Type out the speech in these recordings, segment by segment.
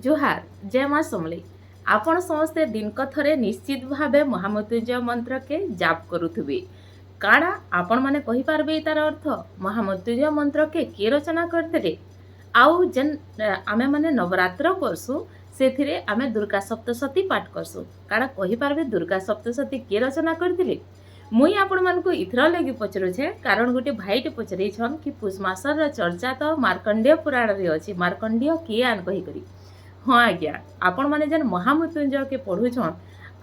जुहार जय माँ समलेई आपण समस्ते दिन थरे निश्चित भावे महामृत्युंजय मंत्र के जाप करुथुबे काणा आपण माने कहि पारबे तार अर्थ महामृत्युंजय मंत्र के किए रचना करथिले आउ जेन आमे माने नवरात्र करसु सेथिरे आमे दुर्गा सप्तशती पाठ करसु काणा कहि पारबे दुर्गा सप्तशती किए रचना करथिले मुई आपण मानकु इथर लगी पचरुछे कारण गोटे भाईटे पचरे छन कि पुष मासर चर्चा तो मार्कंडेय पुराण रे अछि मार्कंडेय किए आन कहि करी हाँ आज्ञा आपण मैंने जेन महामृत्युंजय के पढ़ुछन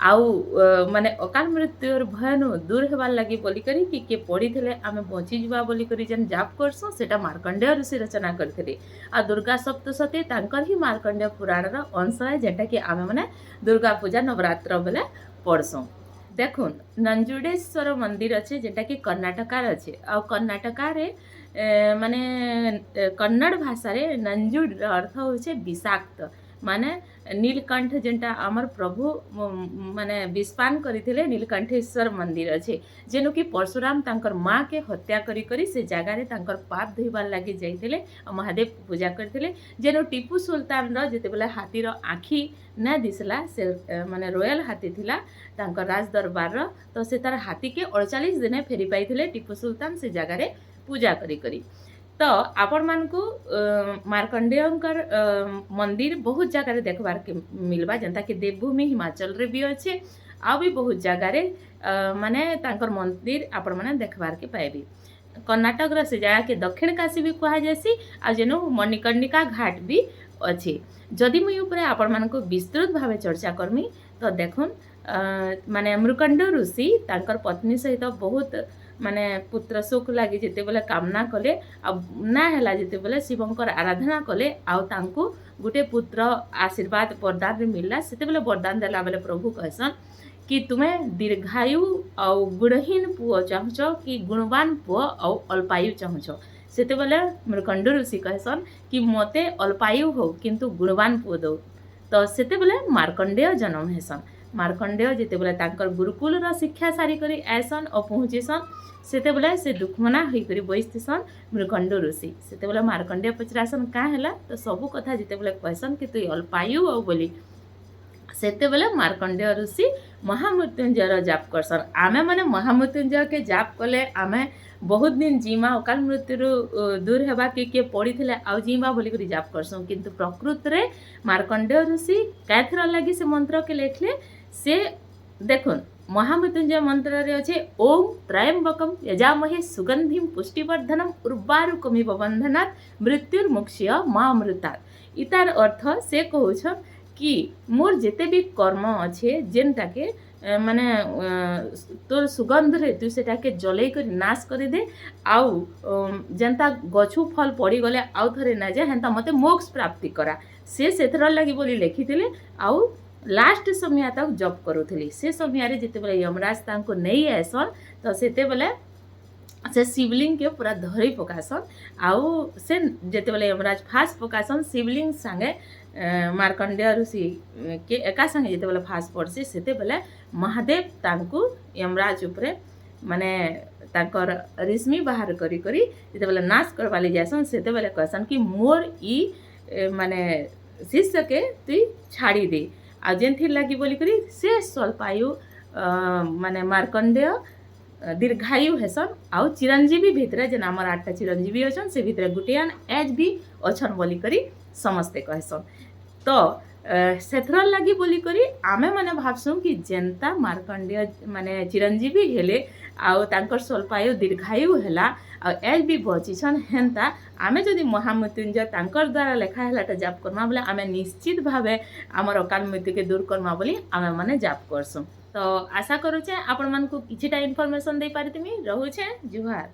आउ माने अकाल मृत्युर भयनु दूर हेबार लगी बोली करी कि के पढ़ी थे आम बची जा बोली करी जेन जाप करसु सेटा मार्कंडेय ऋषि रचना करथिले आ दुर्गा सप्तशती तांकर ही मार्कंडेय पुराणर अंश है जेटा कि आम मैंने दुर्गा पूजा नवरात्र बेले पढ़सु देखुन नंजुडेश्वर मंदिर अच्छे जेटा कि कर्णाटकार अच्छे आ कर्णाटकार माने कन्नड़ भाषा रे नंजुड अर्थ होचे विषाक्त माने नीलकंठ जेनटा आमर प्रभु माने विस्पान करथिले नीलकंठेश्वर मंदिर अच्छे जेनु कि परशुराम तांकर माँ के हत्या करी करी से जगह रे तांकर पाप धोइबार लागि जाइथिले महादेव पूजा करथिले जेनु टीपू सुल्तान रो जेतेबेले हाथी रो आखी ना दिसला से माने रॉयल हाथी थिला तांकर राज दरबार रो तो से तार हाथी के 48 दिन फेरी पाइथिले टीपू सुल्तान से जगह रे पूजा करी करी तो आपण मानकु मार्कंडेयंकर मंदिर बहुत जगह देखबार के मिलबा जनता कि देवभूमि हिमाचल रे भी अच्छे आ भी बहुत जगह रे माने तांकर मंदिर आपण माने देखबार के पाइबी कर्नाटक रो से जगह के दक्षिण काशी भी कहा जासी आ जेनु मणिकर्णिका घाट भी अच्छे जदि मुई ऊपर आपण मानकु विस्तृत भावे चर्चा करमी तो देखुन माने मृकंड ऋषि तांकर पत्नी सहित बहुत माने पुत्र सुख लगी जिते बेले कामना कले ना हैला जिते बेले शिवंकर आराधना कले आउ तांको गुटे पुत्र आशीर्वाद वरदान मिलला सेते बेले वरदान देला बेले प्रभु कहसन कि तुम्हें दीर्घायु आउ गुणहीन पुओ चाहछ कि गुणवान पुओ आउ अल्पायु चाहछ सेते बेले मृकंड ऋषि कहसन कि मते अल्पायु हो किंतु गुणवान पुओ दो तो सेते बेले मार्कंडेय जन्म हेसन मार्कंडेय जिते बेले तांकर गुरुकुल रा शिक्षा सारी करी ऐसन और पहुँचीसन सेते बेले से दुखमना होई करी बइस्थिसन मृकंड ऋषि सेते बेले मार्कंडेय पचरासन का हैला तो सबु कथा जिते बेले कहसन कि तू अल्पायु हो बोली सेते बेले मार्कंडेय ऋषि महामृत्युंजय जाप करसन आमे माने महामृत्युंजय के जाप कले आमे बहुत दिन जीमा अकाल मृत्यु दूर हेबा के पड़ी थे आउ जीमा बोली करी जाप करसन किंतु प्रकृत रे मार्कंडेय ऋषि कैथरा लगी से मंत्र के लेखले से देखुन महामृत्युंजय मंत्र रे अच्छे ओम त्रयंबकम यजामहे सुगंधिम पुष्टिवर्धनम उर्वारुकमिव बंधनात् मृत्युर्मुक्ष्य मामृतात् इतार अर्थ से कहउछ कि मोर जेते भी कर्म अच्छे जेनटा के माने तोर सुगंध रे तू सेटा के जलै कर नाश कर दे आउ जेनता गछु फल पड़ी गले आउ थरे ना जे हेंता मते मोक्ष प्राप्ति करा से सेथर लगी बोली लिखिथिले आउ लास्ट समय तक जप करूथली से समय रे जेते बेले यमराज तांको नहीं आसन तो सेते बेले से शिवलिंग के पूरा धरी पकासन आउ से जेते बेले यमराज फास पकासन शिवलिंग संगे मार्कंडेय ऋषि के एका संगे जेते बेले फास पड़सी सेते बेले महादेव तांको यमराज उपरे माने तांकर रेशमी बाहर करी करी जेते बेले नाश करवाली जासन सेते बेले कहसन कि मोर ई माने शिष्य के तु छाड़ी दे आ जेनथि लगी बोली करी से स्वल्पायु माने मार्कंडेय दीर्घायु हेसन आउ चिरंजीवी भितरे जेन आमर 8टा चिरंजीवी अछन से भितरे गुटियान एज भी अछन बोली करी समस्ते कहसन तो सेथर लगी बोली करी आमे माने भाबसु कि जेनता मार्कंडेय माने चिरंजीवी हेले आउ तांकर स्वल्पायु दीर्घायु हेला आ एज भी बचिछन हेंता आमे जदि महामृत्युंजय तांकर द्वारा लेखा हेलाटा जाप करमा बोले आमे निश्चित भावे आमर अकाल मृत्यु के दूर करमा बोली आमे माने जाप करसु तो आशा करूचे आपण मानकु किछिटा इन्फॉर्मेशन दे पारितमी रहूचे जुहार।